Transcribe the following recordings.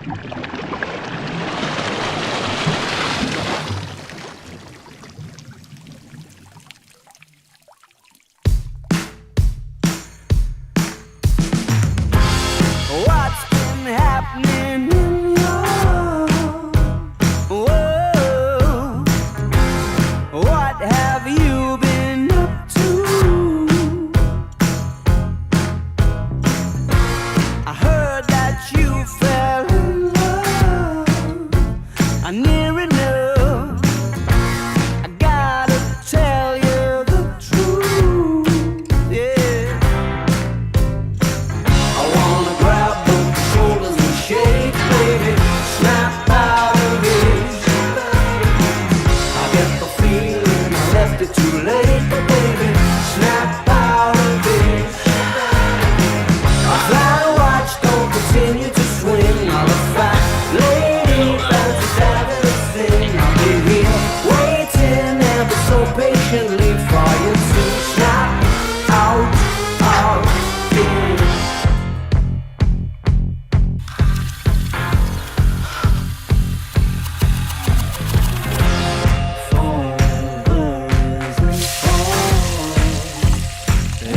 What's been happening in your world? What have you been up to? I heard that you fell in love. Near enough. I gotta tell you the truth. Yeah. I wanna grab both shoulders and shake, baby. Snap out of it. I get the feeling I left it too late, but baby, snap out of it. My flat watch don't continue to swing. All the fat lady fancies having a thing. I'll be here waiting ever so patiently for you to snap out of it.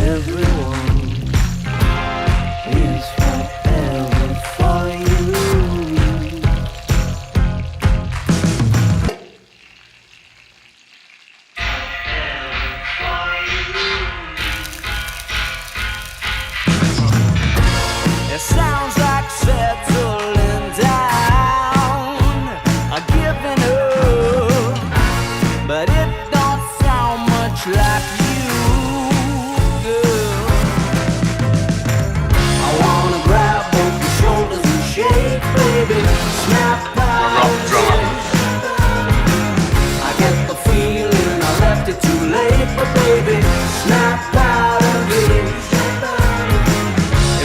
Everyone is forever for you. It sounds like settling down, giving up, but it don't sound much like you, girl. I wanna grab both your shoulders and shake, baby. Snap out of it. I get the feeling I left it too late, but baby, snap out of it.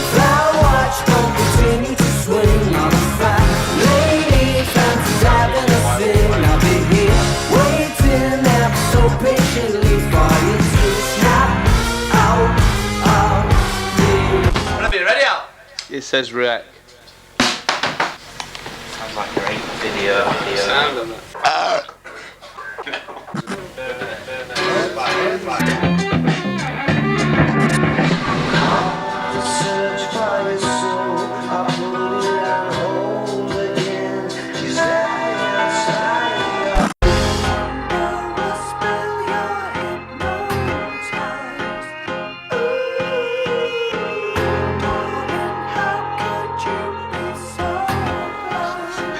If that watch don't continue to swing, I'm a fat lady fancies having a thing. I'll be here waiting ever so patiently for you to snap out of it. Ready, ready out. It says wreck. Sounds like a great video. Sound on that. Search for your soul, I put it on hold again. She's inside. Never spill your hypnotized. Darling, how could you be so blind?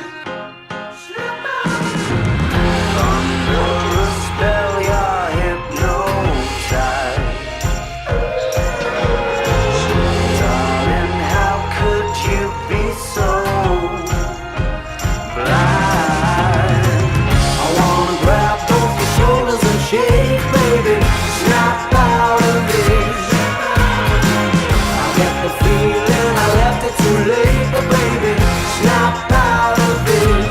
Under a spell, you're hypnotized. Darling, how could you be so blind? I wanna grab both your shoulders and shake, baby. Snap out of it. I get the feeling I left it too late, but baby, snap out of it.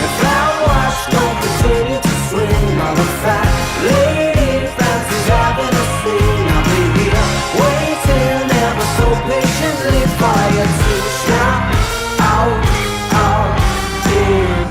If that watch don't continue to swing, I'm a fat lady fancies having a thing. I'll be here waiting ever so patiently for you to snap out of it.